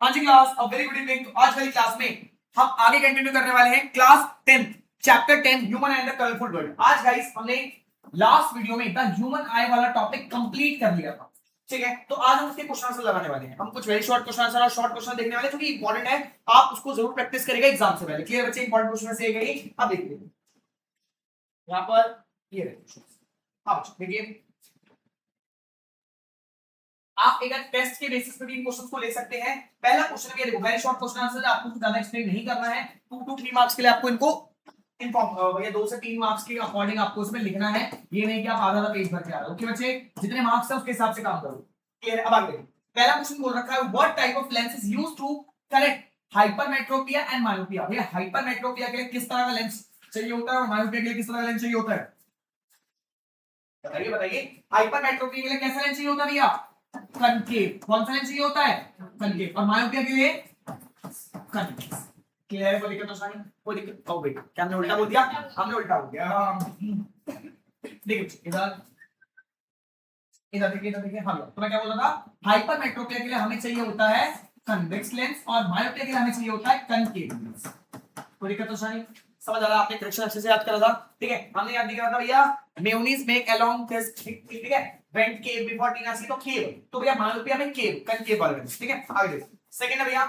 हाँ जी class, a very good evening. तो आज वाली क्लास में हम आगे कंटिन्यू करने वाले हैं class 10 chapter 10 human and the colourful world. आज गाइस हमने लास्ट वीडियो में द ह्यूमन आई वाला टॉपिक कंप्लीट कर लिया था, ठीक है। तो आज हम उसके क्वेश्चन आंसर लगाने वाले हैं। हम कुछ वेरी शॉर्ट क्वेश्चन आंसर और शॉर्ट क्वेश्चन देखने वाले हैं, जो कि इंपॉर्टेंट है। आप उसको जरूर प्रैक्टिस करिएगा एग्जाम से पहले। क्लियर बच्चे? इंपॉर्टेंट क्वेश्चन से गई। अब देखिए यहाँ पर ये रहे। हाँ देखिए, आप एक टेस्ट के बेसिस पे भी इन क्वेश्चंस को ले सकते हैं। पहला क्वेश्चन ये देखो, वेरी शॉर्ट क्वेश्चन आंसर, आपको ज्यादा एक्सप्लेन नहीं करना है। 2 to 3 मार्क्स के लिए आपको इनको इन्फॉर्म, ये 2 से 3 मार्क्स के अकॉर्डिंग आपको इसमें लिखना है। ये नहीं कि आप आधा आधा पेज भर के आ रहे हो। ओके बच्चे, जितने मार्क्स है उसके हिसाब से काम करो। क्लियर है? अब आगे देखो, पहला क्वेश्चन बोल रखा है what type of lens is used to correct hypermetropia and myopia. भैया हाइपरमेट्रोपिया के लिए किस तरह का लेंस चाहिए होता है और मायोपिया के लिए किस तरह का लेंस चाहिए होता है? बताइए बताइए। हाइपरमेट्रोपिया के लिए कैसा लेंस चाहिए होता है भैया? कनकेव। कौन सा लेंस चाहिए होता है? कनकेव। और मायोपिया के लिए कनवेक्स। क्लियर है? कोई दिक्कत तो नहीं? कोई दिक्कत? ओ भाई, क्या हमने उल्टा बोल दिया? हमने उल्टा बोल दिया। देखिए इधर इधर देखिए, इधर देखिए। हाँ, तो मैं क्या बोल रहा था, हाइपरमेट्रोपिया के लिए हमें चाहिए होता है कन्वेक्स लेंस और मायोपिया के लिए हमें चाहिए होता है कनकेव लेंस। कोई दिक्कत तो नहीं? समझ आ रहा है? आपने करेक्शन अच्छे से याद करा था, ठीक है। हमने याद नहीं करा था भैया, मेयोनीज मेक अलोंग दिस, ठीक है, वेंट केव बिफोर टीना सी, तो केव। तो भैया मायोपिया में केव, कनकेव वाला लेंस, ठीक है। आगे देखो, सेकंड है भैया,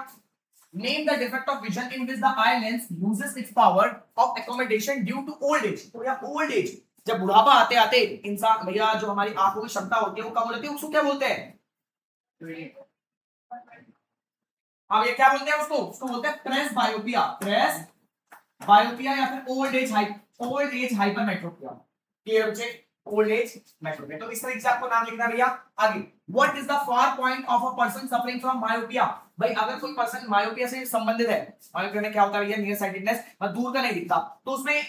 name the defect of vision in which the eye lens loses its power of accommodation due to old age. तो भैया ओल्ड एज, जब बुढ़ापा आते आते इंसान, भैया जो हमारी आंखों की क्षमता होती है वो कम हो जाती है, उसको क्या बोलते हैं? अब ये क्या बोलते हैं उसको? उसको बोलते हैं प्रेस बायोपिया। प्रेस बायोपिया या फिर ओल्ड एज हाइपरमेट्रोपिया। क्लियर बच्चे? Old age metropia. तो इस तरीके से आपको नाम लिखना है भैया। आगे, what is the far point of a person suffering from myopia. भाई अगर कोई पर्सन मायोपिया से संबंधित है, मायोपिया में क्या होता है भैया? नियर साइटेडनेस, दूर का नहीं दिखता, तो उसमें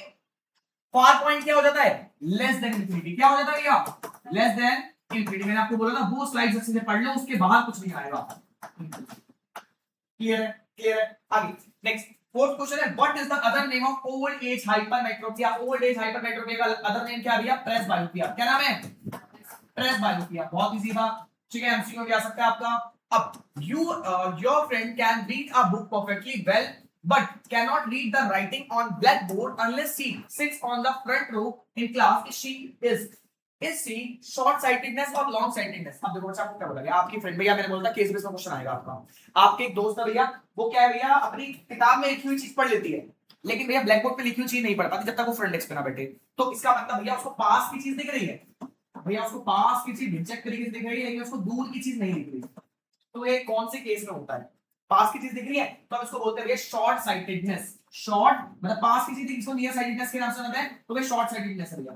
फार पॉइंट क्या हो जाता है? Less than infinity. क्या हो जाता है भैया? Less than infinity. मैंने आपको बोला था वो स्लाइड्स अच्छे से पढ़ लो, उसके बाहर कुछ नहीं आएगा। क्लियर है? क्लियर है? आगे नेक्स्ट फोर्थ क्वेश्चन है, what is the other name of old age hypermetropia. Old age hypermetropia का अदर नेम क्या भैया? प्रेस बायोपिया। क्या नाम है? प्रेस बायोपिया। बहुत इजी था, ठीक है। एमसीक्यू में भी आ सकता है आपका। अब your friend can read a book perfectly well but cannot read the writing on blackboard unless she sits on the front row in class. Is she short sightedness or long sightedness? अब देखो बच्चा, आपको क्या बोला गया? आपकी friend, भैया मैंने बोला था केस बेस में क्वेश्चन आएगा आपका। आपके एक दोस्त है भैया, वो क्या है भैया, अपनी किताब में लिखी हुई चीज पढ़ लेती है, लेकिन भैया ब्लैक बोर्ड पे लिखी हुई चीज नहीं पढ़ पाती जब तक वो फ्रंट डेस्क पे ना बैठे। तो इसका मतलब भैया उसको पास की चीज दिख रही है, भैया उसको पास की चीज भिंचक तरीके से दिख रही है, लेकिन उसको दूर की चीज नहीं दिख रही। तो ये कौन से केस में होता है? पास की चीज दिख रही है तो हम इसको बोलते हैं शॉर्ट साइटेडनेस। शॉर्ट मतलब पास की चीज, इसको नियर साइटेडनेस के नाम से जानते हैं, तो ये शॉर्ट साइटेडनेस है भैया।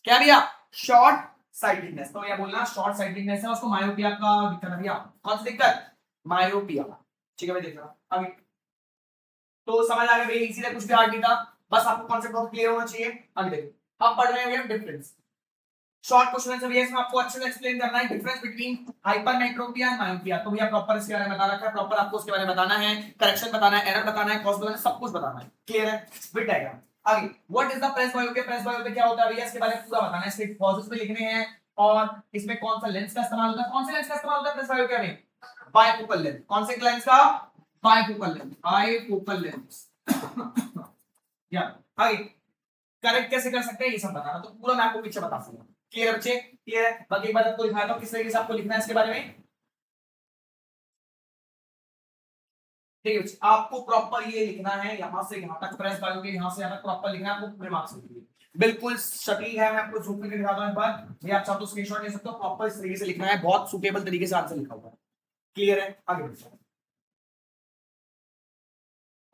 क्या भैया? Short sightedness. तो ये बोलना शॉर्ट साइटेडनेस है, उसको मायोपिया का दिक्कत है भैया। कौन सी दिक्कत? मायोपिया। ठीक है भाई, देख रहा अभी तो समझ आ गया भाई, इसीलिए कुछ भी हार्ड नहीं था, बस आपको कॉन्सेप्ट बहुत क्लियर होना चाहिए। आगे देखो, अब पढ़ रहे हैं डिफरेंस। शॉर्ट क्वेश्चन है, इसमें आपको अच्छे से एक्सप्लेन करना है difference between hypermetropia and myopia. तो भैया प्रॉपर इसके बारे में बता रखा है, प्रॉपर आपको उसके बारे में बताना है, करेक्शन बताना है, एरर बताना है, कॉज बताना है, सब कुछ बताना है। क्लियर है? With diagram. आगे, what is the presbyopia. Presbyopia क्या होता है भैया, इसके बारे में पूरा बताना है, इसके कॉजेस भी लिखने हैं और इसमें कौन सा लेंस का इस्तेमाल होता है। कौन से लेंस का इस्तेमाल होता है प्रेस बायोपिया में? Bifocal lens. कौन से लेंस का? Bifocal lens. Bifocal lens. या आगे करेक्ट कैसे कर सकते हैं ये सब बताना, तो पूरा मैं आपको पीछे बता दूंगा। क्लियर बच्चे? क्लियर है? बाकी एक बार आपको दिखाता हूं किस तरीके से आपको लिखना है इसके बारे में। ठीक है, आपको प्रॉपर ये लिखना है, यहां से यहां तक प्रेस बायो के यहां से यहां तक प्रॉपर लिखना है आपको, पूरे मार्क्स के लिए बिल्कुल सटीक है। मैं आपको जूम करके दिखाता हूं एक बार, ये आप चाहो तो स्क्रीनशॉट ले सकते हो। प्रॉपर इस तरीके से लिखना है, बहुत सुटेबल तरीके से आंसर लिखा हुआ है। क्लियर है? आगे बढ़ते हैं।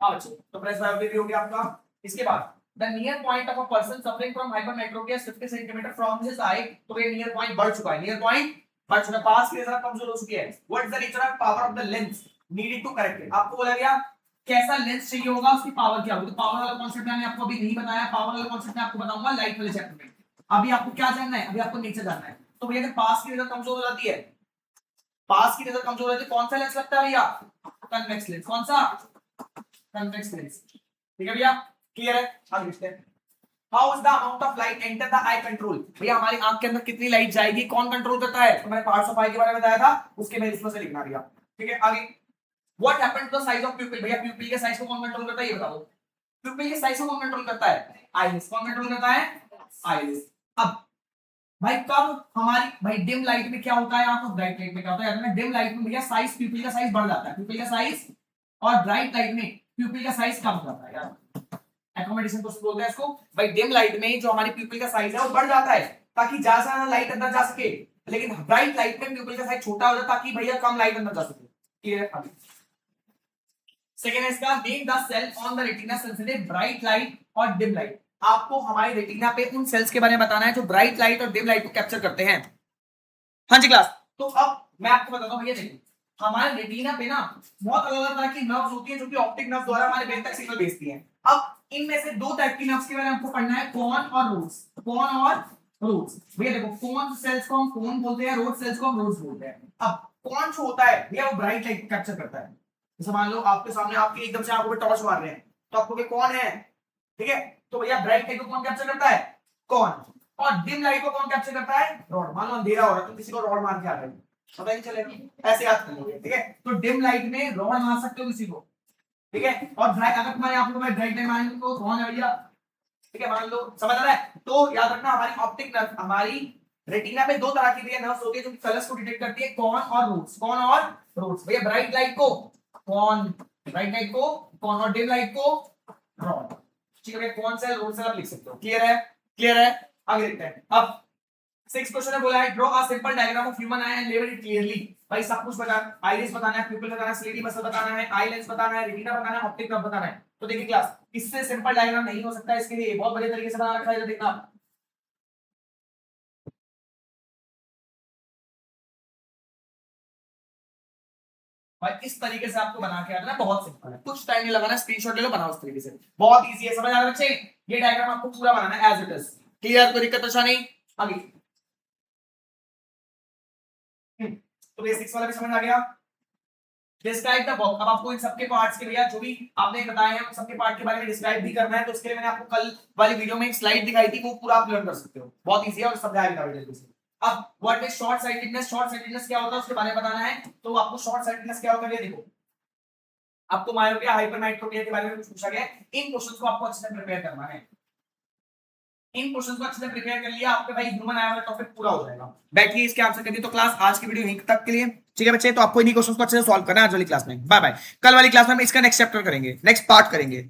हाँ बच्चों, तो प्रेस बायो भी हो गया आपका। इसके बाद the near point of a person suffering from hypermetropia is 50 cm from his eye। तो ये नियर पॉइंट बढ़ चुका है, नियर पॉइंट बढ़ चुका है, पास की नजर कमजोर हो चुकी है। What is the nature of power of the lens needed to correct it. आपको बोला गया कैसा लेंस चाहिए होगा, उसकी पावर क्या होगी। तो पावर वाला कॉन्सेप्ट मैंने आपको अभी नहीं बताया, पावर वाला कॉन्सेप्ट मैं आपको बताऊंगा लाइट वाले चैप्टर में। अभी आपको क्या जानना है? अभी आपको नेचर जानना है। तो भैया अगर पास की नजर कमजोर हो जाती है, पास की नजर कमजोर हो जाती है, कौन सा लेंस लगता है भैया? Convex lens. कौन सा? Convex lens. ठीक है भैया? क्लियर है? आगे बढ़ते हैं। How is the amount of light enter the eye control। भैया हमारी आंख के अंदर कितनी लाइट जाएगी, कौन कंट्रोल करता है? तो मैंने पार्ट्स ऑफ आई के बारे में बताया था, उसके मैं इसमें से लिखना दिया। ठीक है, आगे what happened to the size of pupil? भैया प्यूपिल के साइज को कौन कंट्रोल करता है ये बताओ। प्यूपिल के साइज को कौन कंट्रोल करता है? आइरिस। कौन कंट्रोल करता है? आइरिस। अब भाई कब हमारी भाई डिम लाइट में क्या होता है, आपको ब्राइट लाइट में क्या होता है? डिम लाइट में भैया साइज प्यूपिल का साइज बढ़ जाता है, प्यूपिल का साइज, और ब्राइट लाइट में प्यूपिल का साइज कम हो जाता है यार। एकोमोडेशन को बोलते हैं इसको। भाई डिम लाइट में जो हमारी प्यूपिल का साइज है वो बढ़ जाता है ताकि ज्यादा लाइट अंदर जा सके, लेकिन ब्राइट लाइट में प्यूपिल का साइज छोटा हो जाता है ताकि भैया कम लाइट अंदर जा सके। क्लियर है? सेकेंड है इसका, name the cell on the retina sensitive bright light और डिम लाइट। आपको हमारे रेटिना पे उन सेल्स के बारे में बताना है जो ब्राइट लाइट और डिम लाइट को कैप्चर करते हैं। हाँ जी क्लास। तो अब मैं आपको बताता हूँ भैया, देखिए हमारे रेटिना पे ना बहुत अलग अलग तरह की नर्व्स होती है जो कि ऑप्टिक नर्व द्वारा हमारे ब्रेन तक सिग्नल भेजती हैं। अब इनमें से दो टाइप की नर्व्स के बारे में आपको पढ़ना है, कॉन और रोड्स। कॉन और रोड्स। भैया देखो, कॉन सेल्स को हम कॉन बोलते हैं, रोड सेल्स को हम रोड्स बोलते हैं। अब कॉन जो होता है भैया वो ब्राइट लाइट को कैप्चर करता है। जैसे मान लो आपके सामने आपकी एकदम से आंखों पे टॉर्च मार रहे हैं तो आपको ये कौन है, ठीक है, तो भैया ब्राइट लाइट को कौन कैप्चर करता है? कौन। और डिम लाइट को कौन कैप्चर करता है? रॉड। मान लो अंधेरा हो रहा है तो किसी को रॉड मार के आ रहे हैं, पता नहीं चलेगा, ऐसे याद करोगे, ठीक है। तो डिम लाइट में रॉड मार सकते हो किसी को, ठीक है। और ब्राइट, अगर तुम्हारे आंखों में ब्राइट लाइट मारेंगे तो कौन है भैया, ठीक है, मान लो, समझ आ रहा है। तो याद रखना हमारी ऑप्टिक नर्व, हमारी रेटिना पे दो तरह की नर्व्स होती है जो कलर्स को डिटेक्ट करती है, कौन और रोड्स। कौन और रोड्स। भैया ब्राइट लाइट को कौन, ब्राइट लाइट को कौन, और डिम लाइट को रॉड। ठीक है, कौन सा रोड से आप लिख सकते हो। क्लियर है? क्लियर है? आगे देखते हैं। अब 6 क्वेश्चन है, बोला है draw a simple diagram of human I and label it clearly. भाई सब कुछ बताना, आइरिस बताना है, प्यूपिल बताना है, स्लेटी मसल बताना है, आई लेंस बताना है, रेटिना बताना है, ऑप्टिक नर्व बताना है। तो देखिए क्लास, इससे सिंपल डायग्राम नहीं हो सकता, इसके लिए बहुत बढ़िया तरीके से बना रखा है, देखना। भाई इस तरीके से आपको बना के आना है, बहुत सिंपल है, कुछ टाइम नहीं लगाना, स्क्रीनशॉट ले लो, बनाओ इस तरीके से, बहुत इजी है, समझ आ रहा है बच्चे। ये डायग्राम आपको पूरा बनाना है एज इट इज। क्लियर? कोई दिक्कत तो नहीं? आगे तो बेसिक्स वाला भी समझ आ गया। Describe the work. अब आपको इन सबके पार्ट्स के भैया जो भी आपने बताए हैं उन सबके पार्ट के बारे में डिस्क्राइब भी करना है, तो उसके लिए मैंने आपको कल वाली वीडियो में एक स्लाइड दिखाई थी, वो पूरा आप लर्न कर सकते हो, बहुत इजी है और समझाया भी था जल्दी से। अब what is short sightedness, short sightedness क्या होता है उसके बारे में बताना है। तो आपको शॉर्ट साइटेडनेस क्या होता है ये देखो, आपको मायोपिया हाइपरमेट्रोपिया के बारे में कुछ पूछा गया है, इन क्वेश्चंस को आपको अच्छे से प्रिपेयर करना है। इन क्वेश्चंस को अच्छे से प्रिपेयर कर लिया आपके भाई ह्यूमन आया वाला टॉपिक पूरा हो जाएगा। बैठिए इसके आंसर करिए। तो क्लास आज की वीडियो यहीं तक के लिए, ठीक है बच्चे। तो आपको इन्हीं क्वेश्चंस को अच्छे से सॉल्व करना है आज वाली क्लास में। Bye bye. कल वाली क्लास में हम इसका नेक्स्ट चैप्टर करेंगे, नेक्स्ट पार्ट करेंगे।